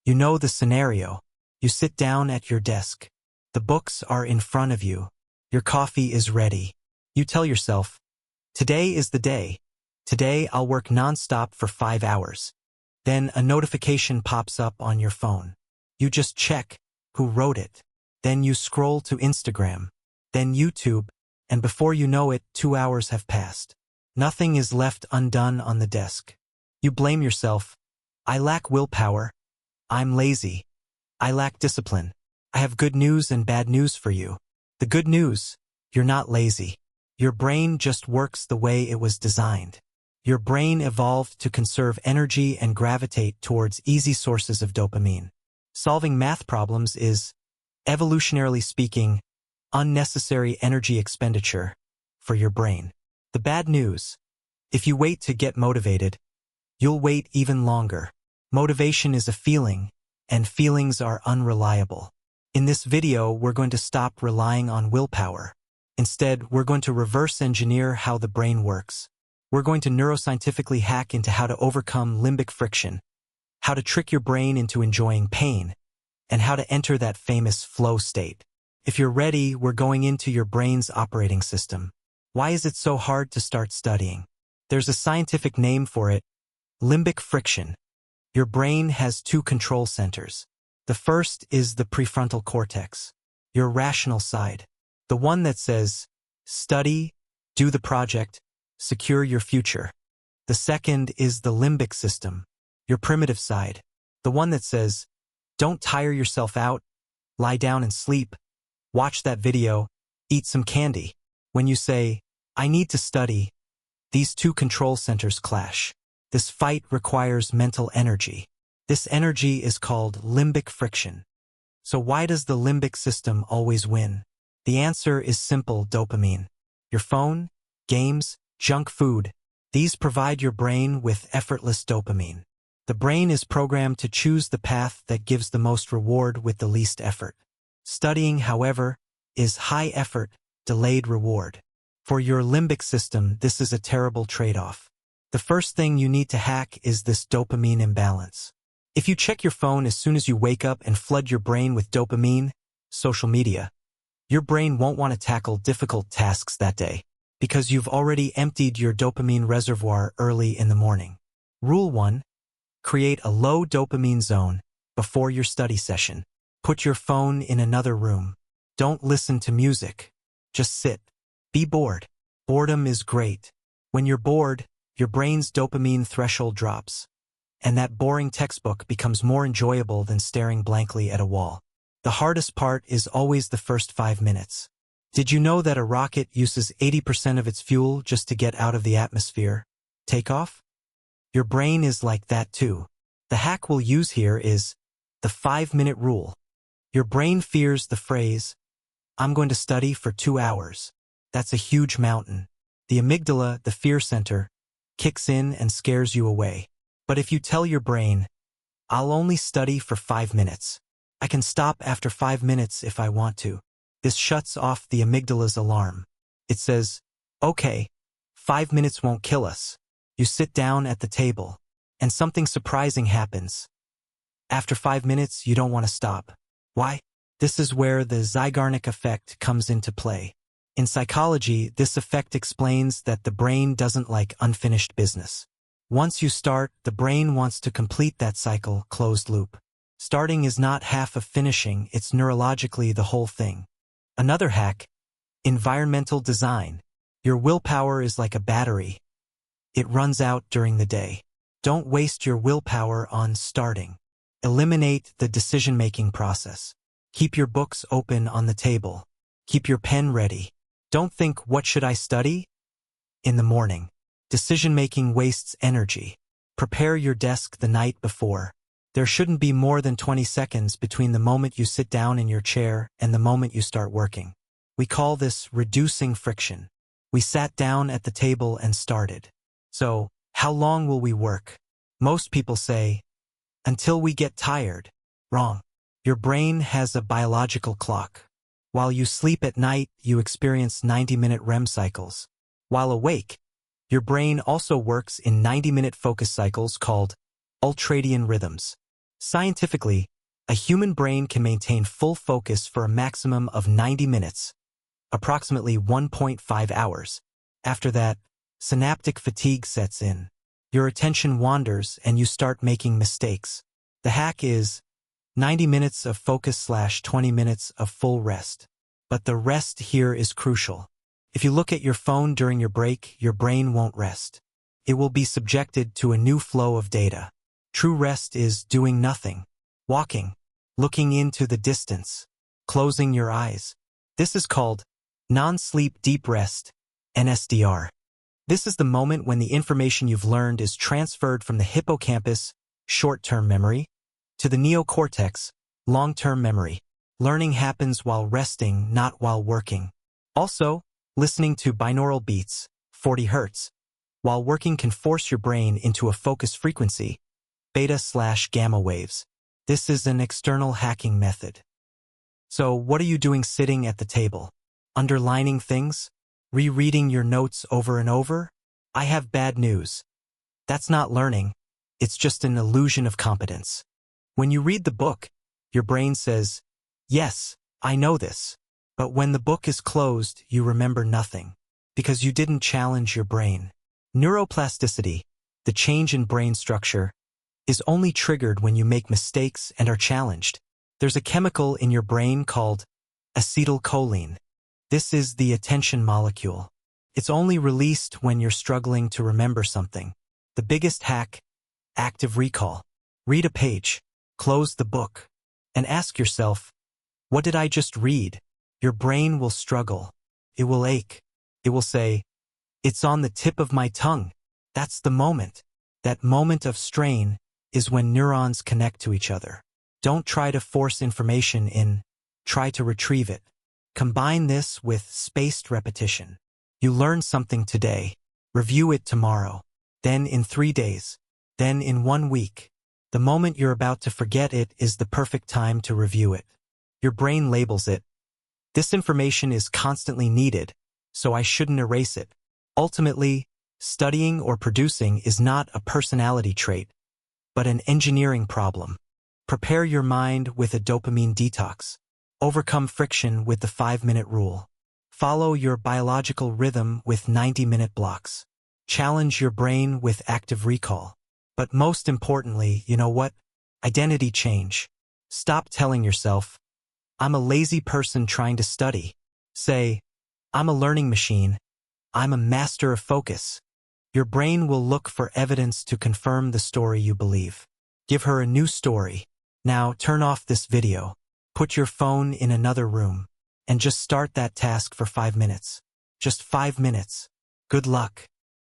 You know the scenario. You sit down at your desk. The books are in front of you. Your coffee is ready. You tell yourself, today is the day. Today I'll work nonstop for 5 hours. Then a notification pops up on your phone. You just check who wrote it. Then you scroll to Instagram, then YouTube, and before you know it, 2 hours have passed. Nothing is left undone on the desk. You blame yourself. I lack willpower. I'm lazy. I lack discipline. I have good news and bad news for you. The good news, you're not lazy. Your brain just works the way it was designed. Your brain evolved to conserve energy and gravitate towards easy sources of dopamine. Solving math problems is, evolutionarily speaking, unnecessary energy expenditure for your brain. The bad news, if you wait to get motivated, you'll wait even longer. Motivation is a feeling, and feelings are unreliable. In this video, we're going to stop relying on willpower. Instead, we're going to reverse engineer how the brain works. We're going to neuroscientifically hack into how to overcome limbic friction, how to trick your brain into enjoying pain, and how to enter that famous flow state. If you're ready, we're going into your brain's operating system. Why is it so hard to start studying? There's a scientific name for it, limbic friction. Your brain has 2 control centers. The first is the prefrontal cortex, your rational side, the one that says, study, do the project, secure your future. The second is the limbic system, your primitive side, the one that says, don't tire yourself out, lie down and sleep, watch that video, eat some candy. When you say, I need to study, these 2 control centers clash. This fight requires mental energy. This energy is called limbic friction. So why does the limbic system always win? The answer is simple: dopamine. Your phone, games, junk food, these provide your brain with effortless dopamine. The brain is programmed to choose the path that gives the most reward with the least effort. Studying, however, is high effort, delayed reward. For your limbic system, this is a terrible trade-off. The first thing you need to hack is this dopamine imbalance. If you check your phone as soon as you wake up and flood your brain with dopamine, social media, your brain won't want to tackle difficult tasks that day because you've already emptied your dopamine reservoir early in the morning. Rule 1. Create a low dopamine zone before your study session. Put your phone in another room. Don't listen to music. Just sit. Be bored. Boredom is great. When you're bored, your brain's dopamine threshold drops, and that boring textbook becomes more enjoyable than staring blankly at a wall. The hardest part is always the first 5 minutes. Did you know that a rocket uses 80% of its fuel just to get out of the atmosphere? Takeoff? Your brain is like that too. The hack we'll use here is the 5-minute rule. Your brain fears the phrase, I'm going to study for 2 hours. That's a huge mountain. The amygdala, the fear center, kicks in and scares you away. But if you tell your brain, I'll only study for 5 minutes. I can stop after 5 minutes if I want to. This shuts off the amygdala's alarm. It says, okay, 5 minutes won't kill us. You sit down at the table, and something surprising happens. After 5 minutes, you don't want to stop. Why? This is where the Zeigarnik effect comes into play. In psychology, this effect explains that the brain doesn't like unfinished business. Once you start, the brain wants to complete that cycle, closed loop. Starting is not half of finishing, it's neurologically the whole thing. Another hack, environmental design. Your willpower is like a battery. It runs out during the day. Don't waste your willpower on starting. Eliminate the decision-making process. Keep your books open on the table. Keep your pen ready. Don't think, what should I study? In the morning. Decision-making wastes energy. Prepare your desk the night before. There shouldn't be more than 20 seconds between the moment you sit down in your chair and the moment you start working. We call this reducing friction. We sat down at the table and started. So, how long will we work? Most people say, until we get tired. Wrong. Your brain has a biological clock. While you sleep at night, you experience 90-minute REM cycles. While awake, your brain also works in 90-minute focus cycles called ultradian rhythms. Scientifically, a human brain can maintain full focus for a maximum of 90 minutes, approximately 1.5 hours. After that, synaptic fatigue sets in. Your attention wanders and you start making mistakes. The hack is 90 minutes of focus/20 minutes of full rest. But the rest here is crucial. If you look at your phone during your break, your brain won't rest. It will be subjected to a new flow of data. True rest is doing nothing, walking, looking into the distance, closing your eyes. This is called non-sleep deep rest, NSDR. This is the moment when the information you've learned is transferred from the hippocampus, short-term memory, to the neocortex, long-term memory. Learning happens while resting, not while working. Also, listening to binaural beats, 40 Hz, while working can force your brain into a focus frequency, beta/gamma waves. This is an external hacking method. So what are you doing sitting at the table? Underlining things? Rereading your notes over and over? I have bad news. That's not learning. It's just an illusion of competence. When you read the book, your brain says, "Yes, I know this." But when the book is closed, you remember nothing, because you didn't challenge your brain. Neuroplasticity, the change in brain structure, is only triggered when you make mistakes and are challenged. There's a chemical in your brain called acetylcholine. This is the attention molecule. It's only released when you're struggling to remember something. The biggest hack, active recall. Read a page, close the book, and ask yourself, what did I just read? Your brain will struggle. It will ache. It will say, it's on the tip of my tongue. That's the moment. That moment of strain is when neurons connect to each other. Don't try to force information in. Try to retrieve it. Combine this with spaced repetition. You learn something today. Review it tomorrow. Then in 3 days. Then in 1 week. The moment you're about to forget it is the perfect time to review it. Your brain labels it. This information is constantly needed, so I shouldn't erase it. Ultimately, studying or producing is not a personality trait, but an engineering problem. Prepare your mind with a dopamine detox. Overcome friction with the 5-minute rule. Follow your biological rhythm with 90-minute blocks. Challenge your brain with active recall. But most importantly, you know what? Identity change. Stop telling yourself, I'm a lazy person trying to study. Say, I'm a learning machine. I'm a master of focus. Your brain will look for evidence to confirm the story you believe. Give her a new story. Now turn off this video. Put your phone in another room. And just start that task for 5 minutes. Just 5 minutes. Good luck.